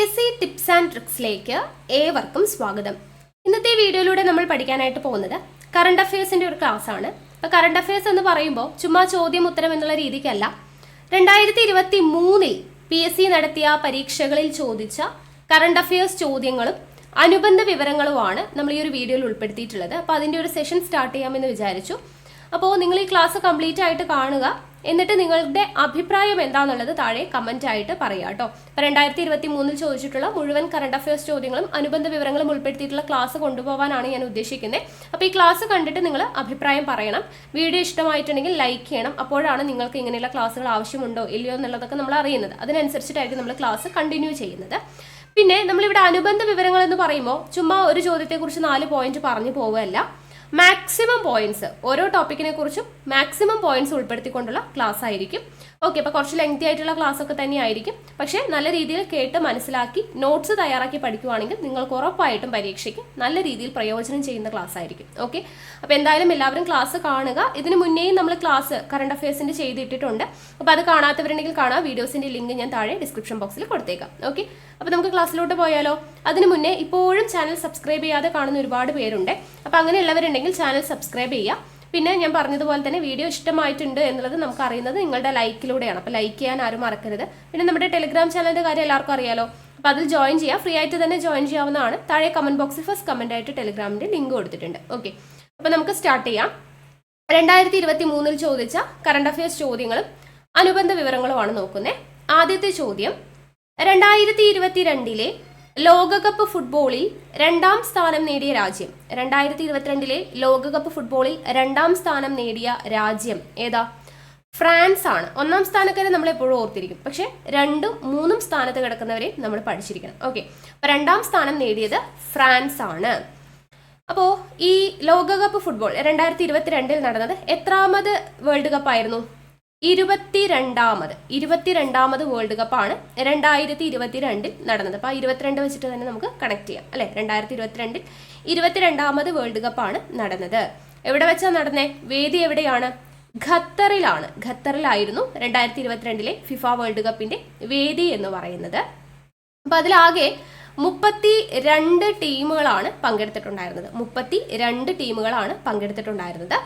PSC tips and ട്രിക്സിലേക്ക് ഏവർക്കും സ്വാഗതം. ഇന്നത്തെ വീഡിയോയിലൂടെ നമ്മൾ പഠിക്കാനായിട്ട് പോകുന്നത് കറണ്ട് അഫയേഴ്സിന്റെ ഒരു ക്ലാസ് ആണ്. അപ്പോൾ കറണ്ട് അഫയേഴ്സ് എന്ന് പറയുമ്പോൾ ചുമ്മാ ചോദ്യം ഉത്തരം എന്നുള്ള രീതിക്കല്ല, 2023 PSC നടത്തിയ പരീക്ഷകളിൽ ചോദിച്ച കറണ്ട് അഫയേഴ്സ് ചോദ്യങ്ങളും അനുബന്ധ വിവരങ്ങളുമാണ് നമ്മൾ ഈ ഒരു വീഡിയോയിൽ ഉൾപ്പെടുത്തിയിട്ടുള്ളത്. അപ്പോൾ അതിൻ്റെ ഒരു സെഷൻ സ്റ്റാർട്ട് ചെയ്യാമെന്ന് വിചാരിച്ചു. അപ്പോൾ നിങ്ങൾ ഈ ക്ലാസ് കംപ്ലീറ്റ് ആയിട്ട് കാണുക, എന്നിട്ട് നിങ്ങളുടെ അഭിപ്രായം എന്താണെന്നുള്ളത് താഴെ കമന്റ് ആയിട്ട് പറയാം കേട്ടോ. അപ്പോൾ 2023 ചോദിച്ചിട്ടുള്ള മുഴുവൻ കറണ്ട് അഫയേഴ്സ് ചോദ്യങ്ങളും അനുബന്ധ വിവരങ്ങളും ഉൾപ്പെടുത്തിയിട്ടുള്ള ക്ലാസ് കൊണ്ടുപോകാനാണ് ഞാൻ ഉദ്ദേശിക്കുന്നത്. അപ്പോൾ ഈ ക്ലാസ് കണ്ടിട്ട് നിങ്ങൾ അഭിപ്രായം പറയണം. വീഡിയോ ഇഷ്ടമായിട്ടുണ്ടെങ്കിൽ ലൈക്ക് ചെയ്യണം. അപ്പോഴാണ് നിങ്ങൾക്ക് ഇങ്ങനെയുള്ള ക്ലാസ്സുകൾ ആവശ്യമുണ്ടോ ഇല്ലയോ എന്നുള്ളതൊക്കെ നമ്മൾ അറിയുന്നത്. അതിനനുസരിച്ചിട്ടായിരിക്കും നമ്മൾ ക്ലാസ് കണ്ടിന്യൂ ചെയ്യുന്നത്. പിന്നെ നമ്മളിവിടെ അനുബന്ധ വിവരങ്ങൾ എന്ന് പറയുമ്പോൾ ചുമ്മാ ഒരു ചോദ്യത്തെക്കുറിച്ച് 4 പോയിന്റ് പറഞ്ഞു പോവുകയല്ല, മാക്സിമം പോയിന്റ്സ് ഓരോ ടോപ്പിക്കിനെ കുറിച്ചും മാക്സിമം പോയിന്റ്സ് ഉൾപ്പെടുത്തിക്കൊണ്ടുള്ള ക്ലാസ് ആയിരിക്കും. ഓക്കെ, അപ്പോൾ കുറച്ച് ലെങ്തി ആയിട്ടുള്ള ക്ലാസ് ഒക്കെ തന്നെ ആയിരിക്കും. പക്ഷേ നല്ല രീതിയിൽ കേട്ട് മനസ്സിലാക്കി നോട്ട്സ് തയ്യാറാക്കി പഠിക്കുവാണെങ്കിൽ നിങ്ങൾക്ക് ഉറപ്പായിട്ടും പരീക്ഷയ്ക്ക് നല്ല രീതിയിൽ പ്രയോജനം ചെയ്യുന്ന ക്ലാസ് ആയിരിക്കും. ഓക്കെ, അപ്പോൾ എന്തായാലും എല്ലാവരും ക്ലാസ് കാണുക. ഇതിന് മുന്നേയും നമ്മൾ ക്ലാസ് കറണ്ട് അഫയേഴ്സിൻ്റെ ചെയ്തിട്ടിട്ടുണ്ട്. അപ്പോൾ അത് കാണാത്തവരുണ്ടെങ്കിൽ കാണാം. വീഡിയോസിൻ്റെ ലിങ്ക് ഞാൻ താഴെ ഡിസ്ക്രിപ്ഷൻ ബോക്സിൽ കൊടുത്തേക്കാം. ഓക്കെ, അപ്പോൾ നമുക്ക് ക്ലാസ്സിലോട്ട് പോയാലോ? അതിന് മുന്നേ ഇപ്പോഴും ചാനൽ സബ്സ്ക്രൈബ് ചെയ്യാതെ കാണുന്ന ഒരുപാട് പേരുണ്ട്. അപ്പോൾ അങ്ങനെയുള്ളവരുണ്ടെങ്കിൽ ചാനൽ സബ്സ്ക്രൈബ് ചെയ്യുക. പിന്നെ ഞാൻ പറഞ്ഞതുപോലെ തന്നെ വീഡിയോ ഇഷ്ടമായിട്ടുണ്ട് എന്നുള്ളത് നമുക്ക് അറിയുന്നത് നിങ്ങളുടെ ലൈക്കിലൂടെയാണ്. അപ്പോൾ ലൈക്ക് ചെയ്യാൻ ആരും മറക്കരുത്. പിന്നെ നമ്മുടെ ടെലിഗ്രാം ചാനലിൻ്റെ കാര്യം എല്ലാവർക്കും അറിയാലോ. അപ്പോൾ അതിൽ ജോയിൻ ചെയ്യുക, ഫ്രീ ആയിട്ട് തന്നെ ജോയിൻ ചെയ്യാവുന്നതാണ്. താഴെ കമന്റ് ബോക്സിൽ ഫസ്റ്റ് കമന്റ് ആയിട്ട് ടെലിഗ്രാമിൻ്റെ ലിങ്ക് കൊടുത്തിട്ടുണ്ട്. ഓക്കെ, അപ്പോൾ നമുക്ക് സ്റ്റാർട്ട് ചെയ്യാം. 2023 ചോദിച്ച കറണ്ട് അഫയേഴ്സ് ചോദ്യങ്ങളും അനുബന്ധ വിവരങ്ങളുമാണ് നോക്കുന്നത്. ആദ്യത്തെ ചോദ്യം, 2022 ലോകകപ്പ് ഫുട്ബോളിൽ 2ാം സ്ഥാനം നേടിയ രാജ്യം. 2022 ലോകകപ്പ് ഫുട്ബോളിൽ 2ാം സ്ഥാനം നേടിയ രാജ്യം ഏതാ? ഫ്രാൻസ് ആണ്. 1ാം സ്ഥാനക്കാരെ നമ്മൾ എപ്പോഴും ഓർത്തിരിക്കും, പക്ഷെ 2ഉം 3ഉം സ്ഥാനത്ത് കിടക്കുന്നവരെ നമ്മൾ പഠിച്ചിരിക്കണം. ഓക്കെ, അപ്പോൾ 2ാം സ്ഥാനം നേടിയത് ഫ്രാൻസ് ആണ്. അപ്പോൾ ഈ ലോകകപ്പ് ഫുട്ബോൾ 2022 നടന്നത് എത്രാമത് വേൾഡ് കപ്പ് ആയിരുന്നു? 22ാമത് വേൾഡ് കപ്പാണ് 2022 നടന്നത്. അപ്പോൾ 22 വെച്ചിട്ട് തന്നെ നമുക്ക് കണക്ട് ചെയ്യാം അല്ലെ. 2022 22ാമത് വേൾഡ് കപ്പാണ് നടന്നത്. എവിടെ വെച്ചാണ് നടന്നേ? വേദി എവിടെയാണ്? ഖത്തറിലാണ്. ഖത്തറിലായിരുന്നു 2022 ഫിഫ വേൾഡ് കപ്പിന്റെ വേദി എന്ന് പറയുന്നത്. അപ്പോൾ അതിലാകെ 32 ടീമുകളാണ് പങ്കെടുത്തിട്ടുണ്ടായിരുന്നത്. 32 ടീമുകളാണ് പങ്കെടുത്തിട്ടുണ്ടായിരുന്നത്.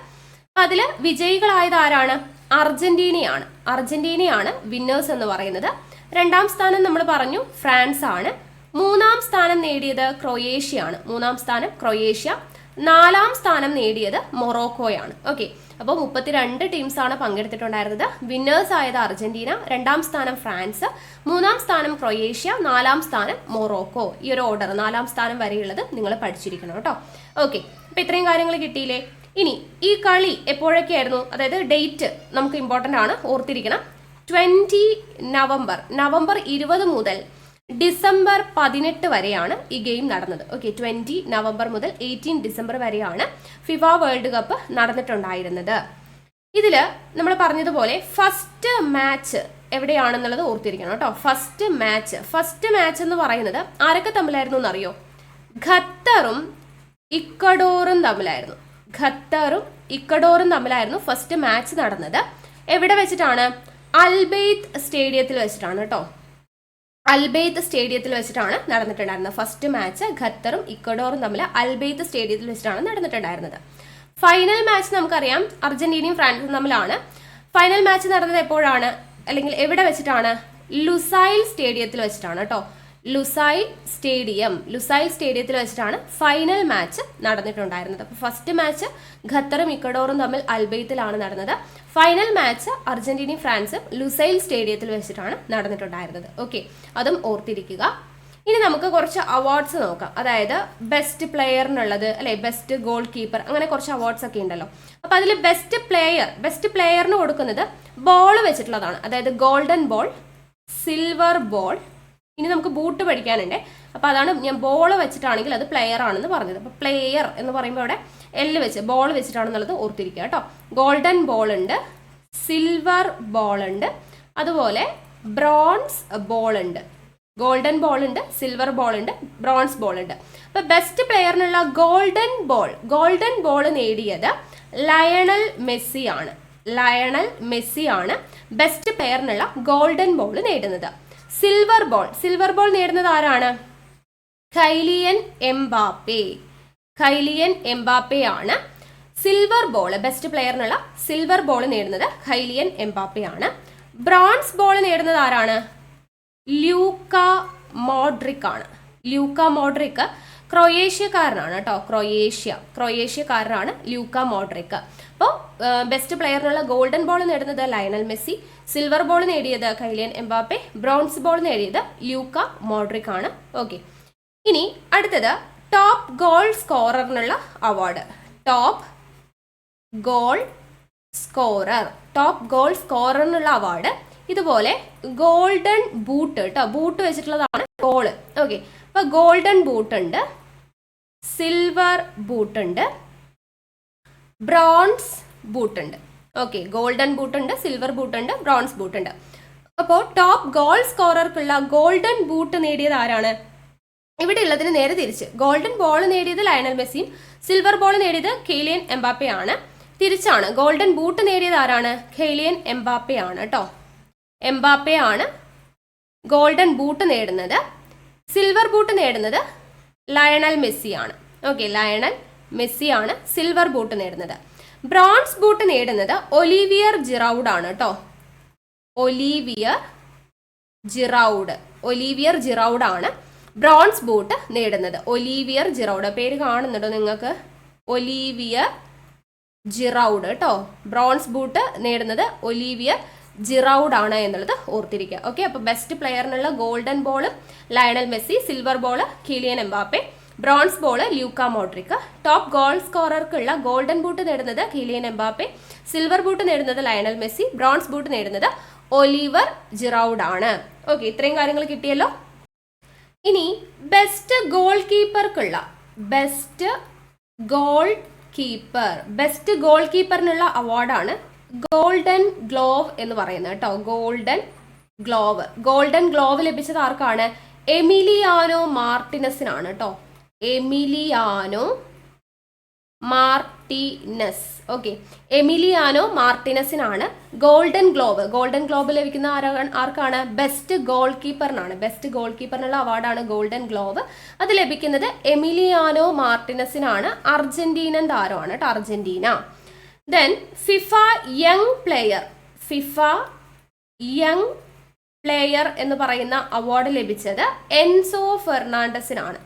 അതിൽ വിജയികളായത് ആരാണ്? അർജന്റീനയാണ് വിന്നേഴ്സ് എന്ന് പറയുന്നത്. 2ാം സ്ഥാനം നമ്മൾ പറഞ്ഞു ഫ്രാൻസ് ആണ്. 3ാം സ്ഥാനം നേടിയത് ക്രൊയേഷ്യയാണ്. 3ാം സ്ഥാനം ക്രൊയേഷ്യ. 4ാം സ്ഥാനം നേടിയത് മൊറോക്കോയാണ്. ഓക്കെ, അപ്പോൾ 32 ടീംസാണ് പങ്കെടുത്തിട്ടുണ്ടായിരുന്നത്. വിന്നേഴ്സ് ആയത് അർജന്റീന, 2ാം സ്ഥാനം ഫ്രാൻസ്, 3ാം സ്ഥാനം ക്രൊയേഷ്യ, 4ാം സ്ഥാനം മൊറോക്കോ. ഈ ഒരു ഓർഡർ 4ാം സ്ഥാനം വരെയുള്ളത് നിങ്ങൾ പഠിച്ചിരിക്കണം കേട്ടോ. ഓക്കെ, അപ്പോൾ ഇത്രയും കാര്യങ്ങൾ കിട്ടിയില്ലേ? ഇനി ഈ കളി എപ്പോഴൊക്കെയായിരുന്നു? അതായത് ഡേറ്റ് നമുക്ക് ഇമ്പോർട്ടൻ്റ് ആണ്, ഓർത്തിരിക്കണം. 20 നവംബർ 20 മുതൽ ഡിസംബർ 18 വരെയാണ് ഈ ഗെയിം നടന്നത്. ഓക്കെ, 20 നവംബർ മുതൽ 18 ഡിസംബർ വരെയാണ് ഫിഫ വേൾഡ് കപ്പ് നടന്നിട്ടുണ്ടായിരുന്നത്. ഇതിൽ നമ്മൾ പറഞ്ഞതുപോലെ ഫസ്റ്റ് മാച്ച് എവിടെയാണെന്നുള്ളത് ഓർത്തിരിക്കണം കേട്ടോ. ഫസ്റ്റ് മാച്ച് എന്ന് പറയുന്നത് ആരൊക്കെ തമ്മിലായിരുന്നു എന്നറിയോ? ഖത്തറും ഇക്വഡോറും തമ്മിലായിരുന്നു ഫസ്റ്റ് മാച്ച് നടന്നത്. എവിടെ വെച്ചിട്ടാണ്? അൽബെയ്ത്ത് സ്റ്റേഡിയത്തിൽ വെച്ചിട്ടാണ് കേട്ടോ. അൽബെയ്ത്ത് സ്റ്റേഡിയത്തിൽ വെച്ചിട്ടാണ് നടന്നിട്ടുണ്ടായിരുന്നത്. ഫസ്റ്റ് മാച്ച് ഖത്തറും ഇക്വഡോറും തമ്മിൽ അൽബെയ്ത്ത് സ്റ്റേഡിയത്തിൽ വെച്ചിട്ടാണ് നടന്നിട്ടുണ്ടായിരുന്നത്. ഫൈനൽ മാച്ച് നമുക്കറിയാം അർജന്റീനയും ഫ്രാൻസും തമ്മിലാണ്. ഫൈനൽ മാച്ച് നടന്നത് എപ്പോഴാണ്, അല്ലെങ്കിൽ എവിടെ വെച്ചിട്ടാണ്? ലുസൈൽ സ്റ്റേഡിയത്തിൽ വെച്ചിട്ടാണ് കേട്ടോ. ലുസൈൽ സ്റ്റേഡിയത്തിൽ വെച്ചിട്ടാണ് ഫൈനൽ മാച്ച് നടന്നിട്ടുണ്ടായിരുന്നത്. അപ്പോൾ ഫസ്റ്റ് മാച്ച് ഖത്തറും ഇക്വഡോറും തമ്മിൽ അൽബെയ്ത്തിലാണ് നടന്നത്. ഫൈനൽ മാച്ച് അർജന്റീനയും ഫ്രാൻസും ലുസൈൽ സ്റ്റേഡിയത്തിൽ വെച്ചിട്ടാണ് നടന്നിട്ടുണ്ടായിരുന്നത്. ഓക്കെ, അതും ഓർത്തിരിക്കുക. ഇനി നമുക്ക് കുറച്ച് അവാർഡ്സ് നോക്കാം. അതായത് ബെസ്റ്റ് പ്ലെയറിനുള്ളത് അല്ലെ, ബെസ്റ്റ് ഗോൾ കീപ്പർ, അങ്ങനെ കുറച്ച് അവാർഡ്സ് ഒക്കെ ഉണ്ടല്ലോ. അപ്പോൾ അതിൽ ബെസ്റ്റ് പ്ലെയറിന് കൊടുക്കുന്നത് ബോൾ വെച്ചിട്ടുള്ളതാണ്. അതായത് ഗോൾഡൻ ബോൾ, സിൽവർ ബോൾ. ഇനി നമുക്ക് ബൂട്ട് പഠിക്കാനുണ്ട്. അപ്പോൾ അതാണ് ഞാൻ ബോൾ വെച്ചിട്ടാണെങ്കിൽ അത് പ്ലെയർ ആണെന്ന് പറഞ്ഞത്. അപ്പോൾ പ്ലെയർ എന്ന് പറയുമ്പോൾ അവിടെ വെച്ച് ബോൾ വെച്ചിട്ടാണെന്നുള്ളത് ഓർത്തിരിക്കുക കേട്ടോ. ഗോൾഡൻ ബോൾ ഉണ്ട്, സിൽവർ ബോൾ ഉണ്ട്, അതുപോലെ ബ്രോൺസ് ബോൾ ഉണ്ട്. ഗോൾഡൻ ബോൾ ഉണ്ട്, സിൽവർ ബോൾ ഉണ്ട്, ബ്രോൺസ് ബോൾ ഉണ്ട്. അപ്പോൾ ബെസ്റ്റ് പ്ലെയറിനുള്ള ഗോൾഡൻ ബോൾ നേടിയത് ലയണൽ മെസ്സിയാണ്. ബെസ്റ്റ് പ്ലെയറിനുള്ള ഗോൾഡൻ ബോൾ നേടുന്നത്. സിൽവർ ബോൾ നേടുന്നത് ആരാണ്? കൈലിയൻ എംബാപ്പെ ആണ് സിൽവർ ബോൾ, ബെസ്റ്റ് പ്ലെയറിനുള്ള സിൽവർ ബോൾ നേടുന്നത് കൈലിയൻ എംബാപ്പെ ആണ്. ബ്രോൺസ് ബോൾ നേടുന്നത് ആരാണ്? ലൂക്ക മോഡ്രിക് ആണ്. ലൂക്ക മോഡ്രിക് ക്രൊയേഷ്യക്കാരനാണ് കേട്ടോ. ക്രൊയേഷ്യക്കാരനാണ് ലൂക്ക മോഡ്രിക്. അപ്പോൾ ബെസ്റ്റ് പ്ലെയറിനുള്ള ഗോൾഡൻ ബോൾ നേടുന്നത് ലയണൽ മെസ്സി, സിൽവർ ബോൾ നേടിയത് കൈലിയൻ എംബാപ്പെ, ബ്രോൺസ് ബോൾ നേടിയത് ലൂക്ക മോഡ്രിക് ആണ്. ഓക്കെ, ഇനി അടുത്തത് ടോപ്പ് ഗോൾ സ്കോററിനുള്ള അവാർഡ്. ടോപ്പ് ഗോൾ സ്കോററിനുള്ള അവാർഡ് ഇതുപോലെ ഗോൾഡൻ ബൂട്ട് കേട്ടോ, ബൂട്ട് വെച്ചിട്ടുള്ളതാണ് ഗോള്. ഓക്കെ, അപ്പൊ ഗോൾഡൻ ബൂട്ട് ഉണ്ട്, സിൽവർ ബൂട്ട് ഉണ്ട്, ബ്രോൺസ് ബൂട്ട് ഉണ്ട്. ഓക്കെ, ഗോൾഡൻ ബൂട്ട് ഉണ്ട്, സിൽവർ ബൂട്ട് ഉണ്ട്, ബ്രോൺസ് ബൂട്ട് ഉണ്ട്. അപ്പോൾ ടോപ്പ് ഗോൾ സ്കോറർക്കുള്ള ഗോൾഡൻ ബൂട്ട് നേടിയത് ആരാണ്? ഇവിടെ ഉള്ളതിന് നേരെ തിരിച്ച്. ഗോൾഡൻ ബോൾ നേടിയത് ലയണൽ മെസ്സിയും സിൽവർ ബോൾ നേടിയത് കൈലിയൻ എംബാപ്പെ ആണ്. തിരിച്ചാണ്, ഗോൾഡൻ ബൂട്ട് നേടിയത് ആരാണ്? കൈലിയൻ എംബാപ്പെ ആണ് കേട്ടോ. എംബാപ്പെ ആണ് ഗോൾഡൻ ബൂട്ട് നേടുന്നത്. സിൽവർ ബൂട്ട് നേടുന്നത് ലയണൽ മെസ്സി ആണ്. ഓക്കെ, ലയണൽ മെസ്സി ആണ് സിൽവർ ബൂട്ട് നേടുന്നത്. ബ്രോൺസ് ബൂട്ട് നേടുന്നത് ഒലിവിയർ ജിറൗഡ് ആണ് കേട്ടോ. ഒലിവിയർ ജിറൗഡ് ആണ് ബ്രോൺസ് ബൂട്ട് നേടുന്നത്. ഒലിവിയർ ജിറൗഡ്, പേര് കാണുന്നുണ്ടോ നിങ്ങൾക്ക്? ഒലിവിയർ ജിറൗഡ് കേട്ടോ. ബ്രോൺസ് ബൂട്ട് നേടുന്നത് ഒലിവിയർ ജിറൗഡ് ആണ് എന്നുള്ളത് ഓർത്തിരിക്കുക. ഓക്കെ, അപ്പോൾ ബെസ്റ്റ് പ്ലെയറിനുള്ള golden ball Lionel Messi, silver ball Kylian Mbappe, bronze ball Luka Modric. Top goal സ്കോറർക്കുള്ള ഗോൾഡൻ ബൂട്ട് നേടുന്നത് കൈലിയൻ എംബാപ്പെ, സിൽവർ ബൂട്ട് നേടുന്നത് ലയണൽ മെസ്സി, ബ്രോൺസ് ബൂട്ട് നേടുന്നത് ഒലിവർ ജിറൗഡ് ആണ്. ഓക്കെ, ഇത്രയും കാര്യങ്ങൾ കിട്ടിയല്ലോ. ഇനി ബെസ്റ്റ് ഗോൾ കീപ്പറിനുള്ള അവാർഡാണ് ഗോൾഡൻ ഗ്ലോവ് എന്ന് പറയുന്നത് കേട്ടോ. ഗോൾഡൻ ഗ്ലോവ് ലഭിച്ചത് ആർക്കാണ്? എമിലിയാനോ മാർട്ടിനസിനാണ് കേട്ടോ. എമിലിയാനോ മാർട്ടിനസിനാണ് ഗോൾഡൻ ഗ്ലോവ് ലഭിക്കുന്ന ആർക്കാണ്? ബെസ്റ്റ് ഗോൾ കീപ്പറിനുള്ള അവാർഡാണ് ഗോൾഡൻ ഗ്ലോവ്. അത് ലഭിക്കുന്നത് എമിലിയാനോ മാർട്ടിനസിനാണ്. അർജന്റീനൻ താരമാണ് കേട്ടോ, Argentina. Then FIFA young player എന്ന് പറയുന്ന അവാർഡ് ലഭിച്ചത് എൻസോ ഫെർണാണ്ടസിനാണ്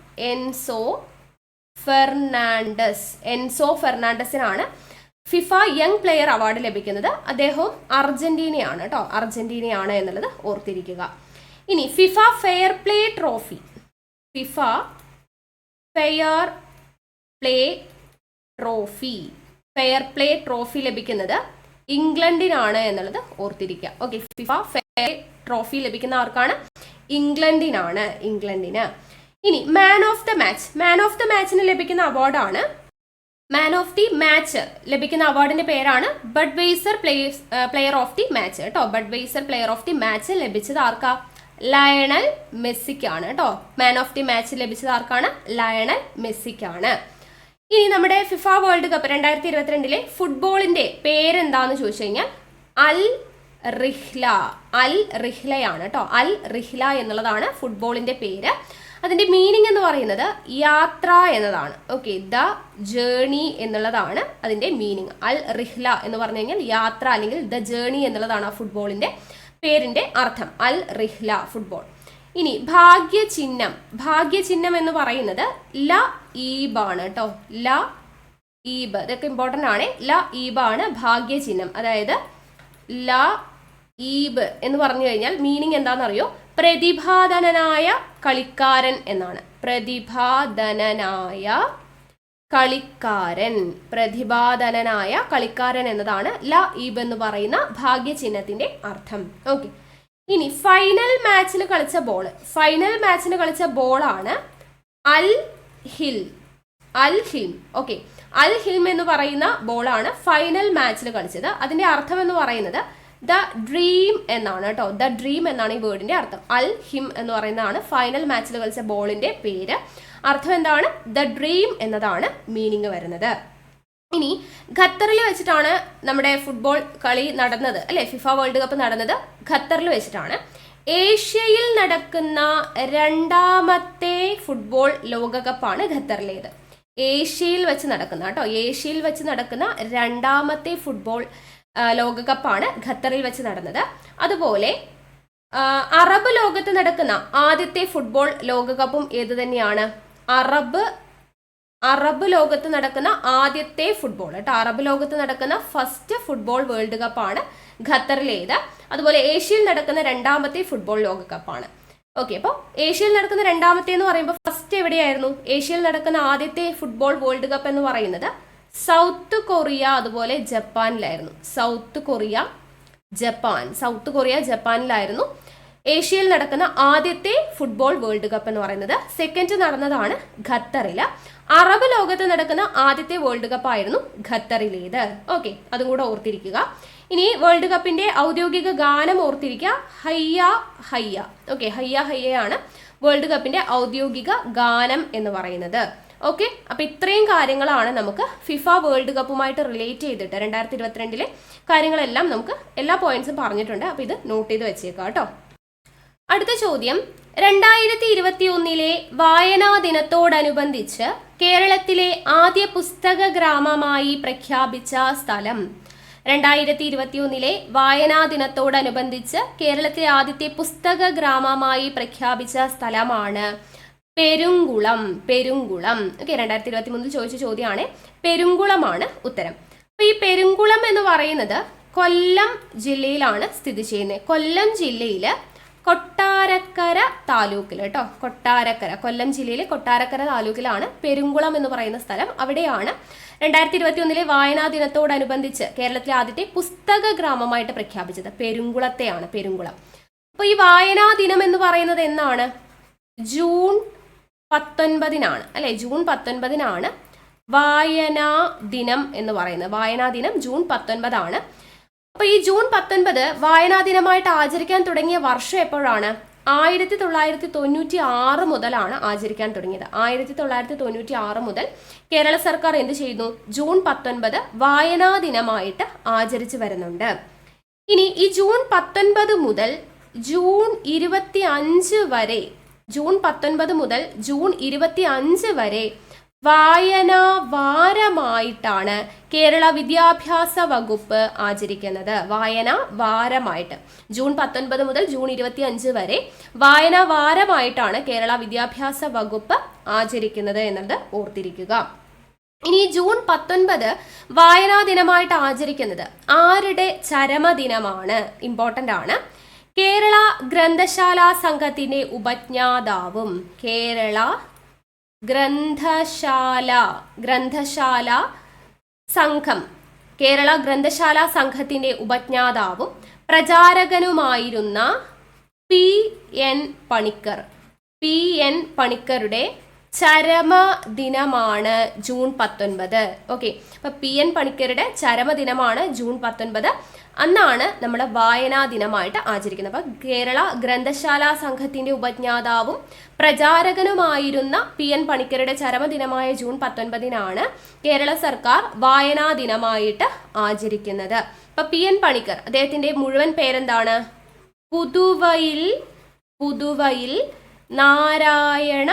ഫിഫ യങ് പ്ലെയർ അവാർഡ് ലഭിക്കുന്നത്. അദ്ദേഹം അർജന്റീനയാണ് കേട്ടോ, അർജന്റീനയാണ് എന്നുള്ളത് ഓർത്തിരിക്കുക. ഇനി ഫിഫ ഫെയർ പ്ലേ ട്രോഫി ലഭിക്കുന്നത് ഇംഗ്ലണ്ടിനാണ് എന്നുള്ളത് ഓർത്തിരിക്കുക. ഓക്കെ, ഫിഫ ഫെയർ ട്രോഫി ലഭിക്കുന്ന ആർക്കാണ്? ഇംഗ്ലണ്ടിന്. ഇനി മാൻ ഓഫ് ദ മാച്ചിന് ലഭിക്കുന്ന അവാർഡാണ്. മാൻ ഓഫ് ദി മാച്ച് ലഭിക്കുന്ന അവാർഡിന്റെ പേരാണ് Budweiser player of the match കേട്ടോ. Budweiser player of the match ലഭിച്ചത് ആർക്കാ? ലയണൽ മെസ്സിക്കാണ് കേട്ടോ. മാൻ ഓഫ് ദി മാച്ച് ലഭിച്ചത് ആർക്കാണ്? ലയണൽ മെസ്സിക്കാണ്. ഇനി നമ്മുടെ ഫിഫ വേൾഡ് കപ്പ് 2022 ഫുട്ബോളിന്റെ പേരെന്താന്ന് ചോദിച്ചു കഴിഞ്ഞാൽ അൽ റിഹ്ലയാണ് കേട്ടോ. അൽ റിഹ്ല എന്നുള്ളതാണ് ഫുട്ബോളിന്റെ പേര്. അതിന്റെ മീനിങ് എന്ന് പറയുന്നത് യാത്ര എന്നതാണ്. ഓക്കെ, ദ ജേണി എന്നുള്ളതാണ് അതിന്റെ മീനിങ്. അൽ റിഹ്ല എന്ന് പറഞ്ഞു കഴിഞ്ഞാൽ യാത്ര അല്ലെങ്കിൽ ദ ജേണി എന്നുള്ളതാണ് ആ ഫുട്ബോളിന്റെ പേരിന്റെ അർത്ഥം. അൽ റിഹ്ല ഫുട്ബോൾ. ഇനി ഭാഗ്യചിഹ്നം എന്ന് പറയുന്നത് ല ഈബ് ആണ് കേട്ടോ. ല ഈബ്, ഇതൊക്കെ ഇമ്പോർട്ടൻ്റ് ആണ്. ല ഈബ് ആണ് ഭാഗ്യചിഹ്നം. അതായത് ല ഈബ് എന്ന് പറഞ്ഞു കഴിഞ്ഞാൽ മീനിങ് എന്താണെന്നറിയോ? പ്രതിഭാധനനായ കളിക്കാരൻ എന്നാണ്. പ്രതിഭാധനനായ കളിക്കാരൻ എന്നതാണ് ല ഈബ് എന്ന് പറയുന്ന ഭാഗ്യചിഹ്നത്തിന്റെ അർത്ഥം. ഓക്കെ, ഇനി ഫൈനൽ മാച്ചിന് കളിച്ച ബോളാണ് അൽ ഹിൽം. ഓക്കെ, അൽ ഹിൽം എന്ന് പറയുന്ന ബോളാണ് ഫൈനൽ മാച്ചിൽ കളിച്ചത്. അതിന്റെ അർത്ഥം എന്ന് പറയുന്നത് ദ ഡ്രീം എന്നാണ് കേട്ടോ. ദ ഡ്രീം എന്നാണ് ഈ വേർഡിന്റെ അർത്ഥം. അൽ ഹിം എന്ന് പറയുന്നതാണ് ഫൈനൽ മാച്ചിൽ കളിച്ച ബോളിന്റെ പേര്. അർത്ഥം എന്താണ്? ദ ഡ്രീം എന്നതാണ് മീനിങ് വരുന്നത്. ഇനി ഖത്തറിൽ വെച്ചിട്ടാണ് നമ്മുടെ ഫുട്ബോൾ കളി നടന്നത് അല്ലെ. ഫിഫ വേൾഡ് കപ്പ് നടന്നത് ഖത്തറിൽ വെച്ചിട്ടാണ്. ഏഷ്യയിൽ നടക്കുന്ന രണ്ടാമത്തെ ഫുട്ബോൾ ലോകകപ്പാണ് ഖത്തറിലേത്. ഏഷ്യയിൽ വെച്ച് നടക്കുന്ന കേട്ടോ, ഏഷ്യയിൽ വെച്ച് നടക്കുന്ന രണ്ടാമത്തെ ഫുട്ബോൾ ലോകകപ്പാണ് ഖത്തറിൽ വെച്ച് നടന്നത്. അതുപോലെ അറബ് ലോകത്ത് നടക്കുന്ന ആദ്യത്തെ ഫുട്ബോൾ ലോകകപ്പും ഏത് തന്നെയാണ്? അറബ് ലോകത്ത് നടക്കുന്ന ആദ്യത്തെ ഫുട്ബോൾ കേട്ടോ, അറബ് ലോകത്ത് നടക്കുന്ന ഫസ്റ്റ് ഫുട്ബോൾ വേൾഡ് കപ്പാണ് ഖത്തറിലേത്. അതുപോലെ ഏഷ്യയിൽ നടക്കുന്ന രണ്ടാമത്തെ ഫുട്ബോൾ ലോകകപ്പാണ്. ഓക്കെ, അപ്പോൾ ഏഷ്യയിൽ നടക്കുന്ന രണ്ടാമത്തെ എന്ന് പറയുമ്പോൾ ഫസ്റ്റ് എവിടെയായിരുന്നു? ഏഷ്യയിൽ നടക്കുന്ന ആദ്യത്തെ ഫുട്ബോൾ വേൾഡ് കപ്പ് എന്ന് പറയുന്നത് സൗത്ത് കൊറിയ അതുപോലെ ജപ്പാനിലായിരുന്നു. സൗത്ത് കൊറിയ ജപ്പാനിലായിരുന്നു ഏഷ്യയിൽ നടക്കുന്ന ആദ്യത്തെ ഫുട്ബോൾ വേൾഡ് കപ്പ് എന്ന് പറയുന്നത്. സെക്കൻഡ് നടന്നതാണ് ഖത്തറിൽ. അറബ് ലോകത്ത് നടക്കുന്ന ആദ്യത്തെ വേൾഡ് കപ്പ് ആയിരുന്നു ഖത്തറിലേത്. ഓക്കെ, അതും കൂടെ ഓർത്തിരിക്കുക. ഇനി വേൾഡ് കപ്പിന്റെ ഔദ്യോഗിക ഗാനം ഓർത്തിരിക്കുക, ഹയ്യ ഹയ്യ. ഓക്കെ, ഹയ്യ ഹയ്യയാണ് വേൾഡ് കപ്പിന്റെ ഔദ്യോഗിക ഗാനം എന്ന് പറയുന്നത്. ഓക്കെ, അപ്പൊ ഇത്രയും കാര്യങ്ങളാണ് നമുക്ക് ഫിഫ വേൾഡ് കപ്പുമായിട്ട് റിലേറ്റ് ചെയ്തിട്ട് 2022 കാര്യങ്ങളെല്ലാം നമുക്ക് എല്ലാ പോയിന്റ്സും പറഞ്ഞിട്ടുണ്ട്. അപ്പൊ ഇത് നോട്ട് ചെയ്ത് വെച്ചേക്കാം കേട്ടോ. അടുത്ത ചോദ്യം, 2021 വായനാ ദിനത്തോടനുബന്ധിച്ച് കേരളത്തിലെ ആദ്യ പുസ്തക ഗ്രാമമായി പ്രഖ്യാപിച്ച സ്ഥലം. 2021 വായനാ ദിനത്തോടനുബന്ധിച്ച് കേരളത്തിലെ ആദ്യത്തെ പുസ്തക ഗ്രാമമായി പ്രഖ്യാപിച്ച സ്ഥലമാണ് പെരുങ്കുളം. ഓക്കെ, 2023 ചോദിച്ച ചോദ്യമാണ്. പെരുങ്കുളമാണ് ഉത്തരം. അപ്പൊ ഈ പെരുങ്കുളം എന്ന് പറയുന്നത് കൊല്ലം ജില്ലയിലാണ് സ്ഥിതി ചെയ്യുന്നത്. കൊല്ലം ജില്ലയിൽ കൊട്ടാരക്കര താലൂക്കിൽ കേട്ടോ, കൊല്ലം ജില്ലയിലെ കൊട്ടാരക്കര താലൂക്കിലാണ് പെരുങ്കുളം എന്ന് പറയുന്ന സ്ഥലം. അവിടെയാണ് 2021 വായനാ ദിനത്തോടനുബന്ധിച്ച് കേരളത്തിലെ ആദ്യത്തെ പുസ്തക ഗ്രാമമായിട്ട് പ്രഖ്യാപിച്ചത്. പെരുങ്കുളത്തെയാണ്, പെരുങ്കുളം. അപ്പോൾ ഈ വായനാ ദിനം എന്ന് പറയുന്നത് എന്നാണ്? ജൂൺ 19 അല്ലെ? ജൂൺ 19 വായനാ ദിനം എന്ന് പറയുന്നത്. വായനാ ദിനം ജൂൺ 19. അപ്പൊ ഈ ജൂൺ 19 വായനാ ദിനമായിട്ട് ആചരിക്കാൻ തുടങ്ങിയ വർഷം എപ്പോഴാണ്? 1996 മുതലാണ് ആചരിക്കാൻ തുടങ്ങിയത്. 1996 മുതൽ കേരള സർക്കാർ എന്ത് ചെയ്യുന്നു? ജൂൺ 19 വായനാ ദിനമായിട്ട് ആചരിച്ചു വരുന്നുണ്ട്. ഇനി ഈ ജൂൺ 19 മുതൽ ജൂൺ 25 വരെ, ജൂൺ 19 മുതൽ ജൂൺ 25 വരെ വായനാ വാരമായിട്ടാണ് കേരള വിദ്യാഭ്യാസ വകുപ്പ് ആചരിക്കുന്നത്. വായനാ വാരമായിട്ട് ജൂൺ 19 മുതൽ ജൂൺ 25 വരെ വായനാ വാരമായിട്ടാണ് കേരള വിദ്യാഭ്യാസ വകുപ്പ് ആചരിക്കുന്നത് എന്നത് ഓർത്തിരിക്കുക. ഇനി ജൂൺ 19 വായനാ ദിനമായിട്ട് ആചരിക്കുന്നത് ആരുടെ ചരമദിനമാണ്? ഇമ്പോർട്ടൻ്റ് ആണ്. കേരള ഗ്രന്ഥശാല സംഘത്തിന്റെ ഉപജ്ഞാതാവും, കേരള ഗ്രന്ഥശാല സംഘം, കേരള ഗ്രന്ഥശാല സംഘത്തിന്റെ ഉപജ്ഞാതാവും പ്രചാരകനുമായിരുന്ന P.N. പണിക്കരുടെ ചരമദിനമാണ് ജൂൺ 19. ഓക്കെ, അപ്പൊ P.N. പണിക്കരുടെ ചരമദിനമാണ് ജൂൺ 19. അന്നാണ് നമ്മൾ വായനാ ദിനമായിട്ട് ആചരിക്കുന്നത്. അപ്പൊ കേരള ഗ്രന്ഥശാല സംഘത്തിന്റെ ഉപജ്ഞാതാവും പ്രചാരകനുമായിരുന്ന P.N. പണിക്കരുടെ ചരമദിനമായ ജൂൺ 19 കേരള സർക്കാർ വായനാ ദിനമായിട്ട് ആചരിക്കുന്നത്. അപ്പൊ P.N. പണിക്കർ, അദ്ദേഹത്തിന്റെ മുഴുവൻ പേരെന്താണ്? പുതുവയിൽ നാരായണ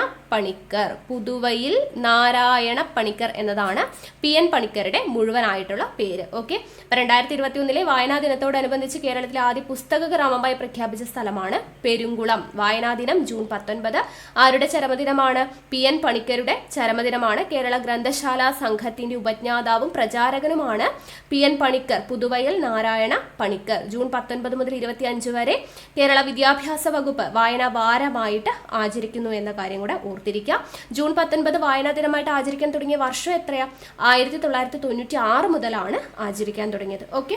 പണിക്കർ എന്നതാണ് P.N. പണിക്കരുടെ മുഴുവനായിട്ടുള്ള പേര്. ഓക്കെ, 2021 വായനാ ദിനത്തോടനുബന്ധിച്ച് കേരളത്തിലെ ആദ്യ പുസ്തക ഗ്രാമമായി പ്രഖ്യാപിച്ച സ്ഥലമാണ് പെരുങ്കുളം. വായനാ ദിനം ജൂൺ 19. ആരുടെ ചരമദിനമാണ്? P.N. പണിക്കരുടെ ചരമദിനമാണ്. കേരള ഗ്രന്ഥശാല സംഘത്തിന്റെ ഉപജ്ഞാതാവും പ്രചാരകനുമാണ് P.N. പണിക്കർ, പുതുവയിൽ നാരായണ പണിക്കർ. ജൂൺ 19 മുതൽ 25 വരെ കേരള വിദ്യാഭ്യാസ വകുപ്പ് വായനാ വാരമായിട്ട് ആചരിക്കുന്നു എന്ന കാര്യം കൂടെ ഓർത്തിരിക്കുക. ജൂൺ 19 വായനാ ദിനമായിട്ട് ആചരിക്കാൻ തുടങ്ങിയ വർഷം എത്രയാ? 1996 മുതലാണ് ആചരിക്കാൻ തുടങ്ങിയത്. ഓക്കെ,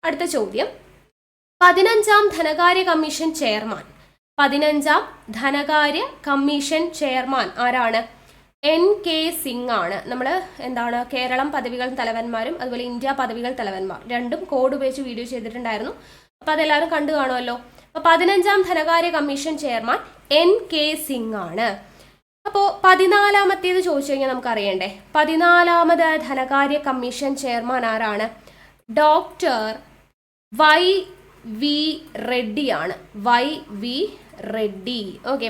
അടുത്ത ചോദ്യം, 15ാം ധനകാര്യ കമ്മീഷൻ ചെയർമാൻ ആരാണ്? N.K. സിംഗ് ആണ്. നമ്മൾ എന്താണ് കേരളം പദവികൾ തലവന്മാരും അതുപോലെ ഇന്ത്യ പദവികൾ തലവന്മാർ രണ്ടും കോഡ് ഉപയോഗിച്ച് വീഡിയോ ചെയ്തിട്ടുണ്ടായിരുന്നു. അപ്പോൾ അതെല്ലാവരും കണ്ടു കാണുമല്ലോ. അപ്പോൾ 15ാം ധനകാര്യ കമ്മീഷൻ ചെയർമാൻ N.K. സിംഗ് ആണ്. അപ്പോൾ 14ാമത്തേത് ചോദിച്ചു കഴിഞ്ഞാൽ നമുക്ക് അറിയണ്ടേ? 14ാമത് ധനകാര്യ കമ്മീഷൻ ചെയർമാൻ ആരാണ്? Doctor Y. വി റെഡ്ഡിയാണ്. വൈ വി റെഡ്ഡി. ഓക്കെ.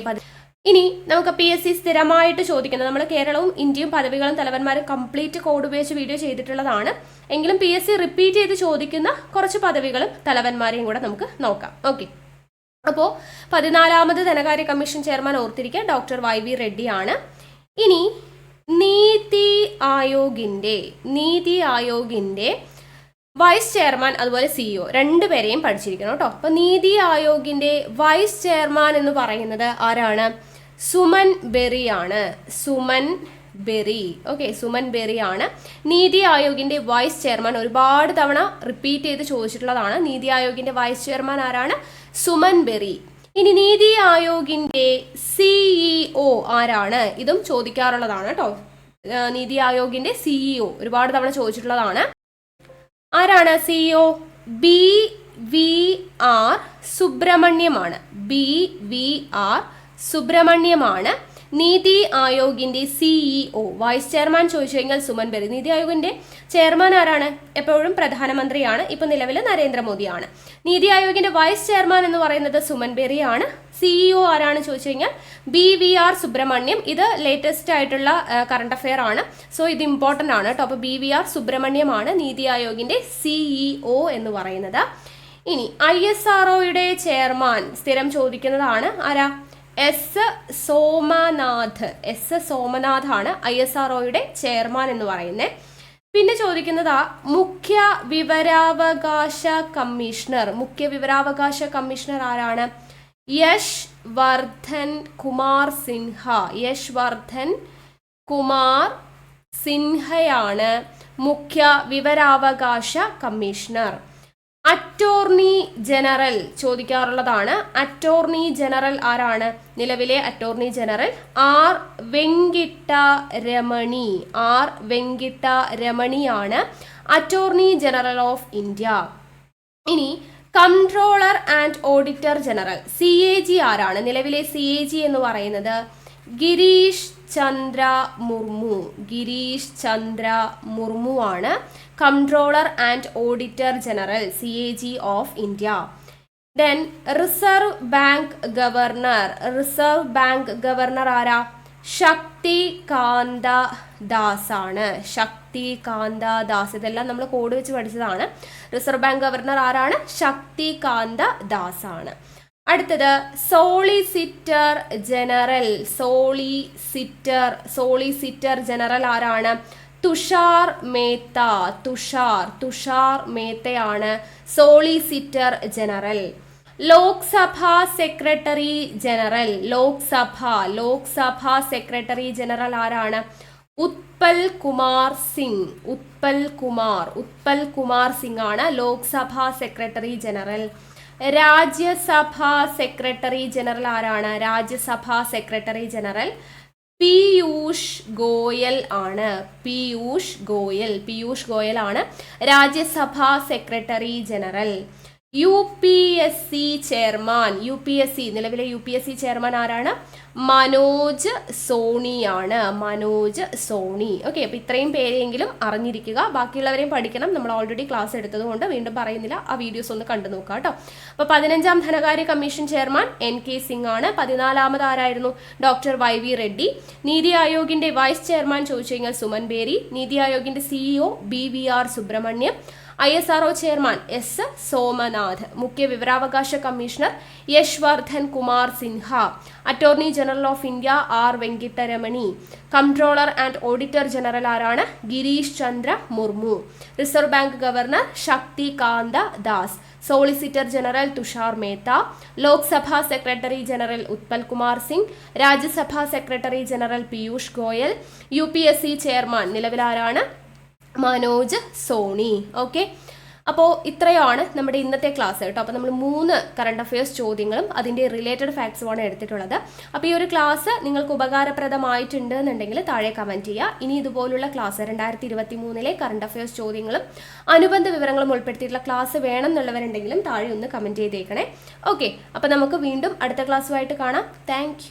ഇനി നമുക്ക് PSC സ്ഥിരമായിട്ട് ചോദിക്കുന്നത്, നമ്മൾ കേരളവും ഇന്ത്യയും പദവികളും തലവന്മാരും കംപ്ലീറ്റ് കോഡ് ഉപയോഗിച്ച് വീഡിയോ ചെയ്തിട്ടുള്ളതാണ്. എങ്കിലും PSC റിപ്പീറ്റ് ചെയ്ത് ചോദിക്കുന്ന കുറച്ച് പദവികളും തലവന്മാരെയും കൂടെ നമുക്ക് നോക്കാം. ഓക്കെ. അപ്പോൾ 14ാമത് ധനകാര്യ കമ്മീഷൻ ചെയർമാൻ ഓർത്തിരിക്കുക ഡോക്ടർ വൈ വി റെഡ്ഡിയാണ്. ഇനി നീതി ആയോഗിന്റെ വൈസ് ചെയർമാൻ അതുപോലെ CEO രണ്ടുപേരെയും പഠിച്ചിരിക്കണം കേട്ടോ. അപ്പോൾ നീതി ആയോഗിന്റെ വൈസ് ചെയർമാൻ എന്ന് പറയുന്നത് ആരാണ്? സുമൻ ബെറി ആണ്. Suman berry. Okay, Suman berry ആണ് നീതി ആയോഗിന്റെ വൈസ് ചെയർമാൻ. ഒരുപാട് തവണ റിപ്പീറ്റ് ചെയ്ത് ചോദിച്ചിട്ടുള്ളതാണ്. നീതി ആയോഗിന്റെ വൈസ് ചെയർമാൻ ആരാണ്? സുമൻ ബെറി. ഇനി നീതി ആയോഗിന്റെ CEO ആരാണ്? ഇതും ചോദിക്കാറുള്ളതാണ് കേട്ടോ. നീതി ആയോഗിന്റെ CEO ഒരുപാട് തവണ ചോദിച്ചിട്ടുള്ളതാണ്. ആരാണ് CEO? BVR സുബ്രഹ്മണ്യമാണ്. BVR സുബ്രഹ്മണ്യമാണ് നീതി ആയോഗിന്റെ CEO. വൈസ് ചെയർമാൻ ചോദിച്ചു കഴിഞ്ഞാൽ സുമൻ ബെറി. നീതി ആയോഗിന്റെ ചെയർമാൻ ആരാണ്? എപ്പോഴും പ്രധാനമന്ത്രിയാണ്. ഇപ്പൊ നിലവിൽ നരേന്ദ്രമോദിയാണ്. നീതി ആയോഗിന്റെ വൈസ് ചെയർമാൻ എന്ന് പറയുന്നത് സുമൻ ബെറി ആണ്. CEO ആരാണ് ചോദിച്ചു കഴിഞ്ഞാൽ BVR സുബ്രഹ്മണ്യം. ഇത് ലേറ്റസ്റ്റ് ആയിട്ടുള്ള കറണ്ട് അഫെയർ ആണ്. സോ ഇത് ഇമ്പോർട്ടൻ്റ് ആണ് കേട്ടോ. അപ്പോൾ BVR സുബ്രഹ്മണ്യമാണ് നീതി ആയോഗിന്റെ CEO എന്ന് പറയുന്നത്. ഇനി ISROയുടെ ചെയർമാൻ സ്ഥിരം ചോദിക്കുന്നതാണ്. ആരാ? സോമനാഥ്. സോമനാഥ് ആണ് ISROയുടെ ചെയർമാൻ എന്ന് പറയുന്നത്. പിന്നെ ചോദിക്കുന്നത് മുഖ്യ വിവരാവകാശ കമ്മീഷണർ. മുഖ്യ വിവരാവകാശ കമ്മീഷണർ ആരാണ്? യശ്വർദ്ധൻ കുമാർ സിൻഹ. യശ്വർദ്ധൻ കുമാർ സിൻഹയാണ് മുഖ്യ വിവരാവകാശ കമ്മീഷണർ. അറ്റോർണി ജനറൽ ചോദിക്കാറുള്ളതാണ്. അറ്റോർണി ജനറൽ ആരാണ്? നിലവിലെ attorney general R Venkataramani. R വെങ്കിട്ടരമണിയാണ് അറ്റോർണി ജനറൽ ഓഫ് ഇന്ത്യ. ഇനി comptroller and auditor general CAG ആരാണ്? നിലവിലെ CAG എന്ന് പറയുന്നത് ഗിരീഷ് ചന്ദ്ര മുർമു. ഗിരീഷ് ചന്ദ്ര മുർമു ആണ് comptroller and auditor general CAG of India. Then reserve bank governor. Reserve bank governor ആരാ? ശക്തികാന്ത ദാസ് ആണ്. ശക്തികാന്ത ദാസ്. ഇതെല്ലാം നമ്മൾ കോഡ് വെച്ച് പഠിച്ചതാണ്. റിസർവ് ബാങ്ക് ഗവർണർ ആരാണ്? ശക്തികാന്ത ദാസ് ആണ്. അടുത്തത് സോളിസിറ്റർ ജനറൽ. സോളിസിറ്റർ ജനറൽ ആരാണ്? തുഷാർ മേത്ത. തുഷാർ മേത്തയാണ് solicitor general. Lok Sabha secretary general. Lok Sabha secretary general ആരാണ്? ഉത്പൽ കുമാർ സിംഗ്. ഉത്പൽ കുമാർ സിംഗ് ആണ് Lok Sabha secretary general. Rajya Sabha secretary general ആരാണ്? രാജ്യസഭാ സെക്രട്ടറി ജനറൽ പീയൂഷ് ഗോയൽ ആണ്. പീയൂഷ് ഗോയൽ ആണ് Rajya Sabha secretary general. UPSC chairman. നിലവിലെ UPSC ചെയർമാൻ ആരാണ്? മനോജ് സോണിയാണ്. മനോജ് സോണി. ഓക്കെ, അപ്പോൾ ഇത്രയും പേരെങ്കിലും അറിഞ്ഞിരിക്കുക. ബാക്കിയുള്ളവരെയും പഠിക്കണം. നമ്മൾ ഓൾറെഡി ക്ലാസ് എടുത്തത് കൊണ്ട് വീണ്ടും പറയുന്നില്ല. ആ വീഡിയോസ് ഒന്ന് കണ്ടു നോക്കുക കേട്ടോ. അപ്പോൾ 15ാം ധനകാര്യ കമ്മീഷൻ ചെയർമാൻ NK സിംഗ് ആണ്. 14ാമത് ആരായിരുന്നു? Doctor Y V Reddy. Niti ആയോഗിന്റെ വൈസ് ചെയർമാൻ ചോദിച്ചു കഴിഞ്ഞാൽ സുമൻ ബേരി. നീതി ആയോഗിന്റെ CEO BVR Subrahmanyam. ISRO chairman Somanath. മുഖ്യ വിവരാവകാശ commissioner Yashvardhan Kumar Sinha. Attorney general of India R Venkataramani. Comptroller and auditor general ആരാണ്? Girish Chandra Murmu. Reserve bank governor Shaktikanta Das. Solicitor general Tushar Mehta. Lok Sabha secretary general Utpal Kumar Singh. Rajya Sabha secretary general Piyush Goyal. UPSC chairman നിലവിലാരാണ്? മനോജ് സോണി. ഓക്കെ, അപ്പോൾ ഇത്രയാണ് നമ്മുടെ ഇന്നത്തെ ക്ലാസ് കേട്ടോ. അപ്പോൾ നമ്മൾ 3 കറണ്ട് അഫയേഴ്സ് ചോദ്യങ്ങളും അതിൻ്റെ റിലേറ്റഡ് ഫാക്ട്സുമാണ് എടുത്തിട്ടുള്ളത്. അപ്പോൾ ഈ ഒരു ക്ലാസ് നിങ്ങൾക്ക് ഉപകാരപ്രദമായിട്ടുണ്ട് എന്നുണ്ടെങ്കിൽ താഴെ കമൻറ്റ് ചെയ്യുക. ഇനി ഇതുപോലുള്ള ക്ലാസ് 2023 കറണ്ട് അഫയേഴ്സ് ചോദ്യങ്ങളും അനുബന്ധ വിവരങ്ങളും ഉൾപ്പെടുത്തിയിട്ടുള്ള ക്ലാസ് വേണം എന്നുള്ളവരുണ്ടെങ്കിലും താഴെ ഒന്ന് കമൻറ്റ് ചെയ്തേക്കണേ. ഓക്കെ, അപ്പോൾ നമുക്ക് വീണ്ടും അടുത്ത ക്ലാസ്സുമായിട്ട് കാണാം. താങ്ക്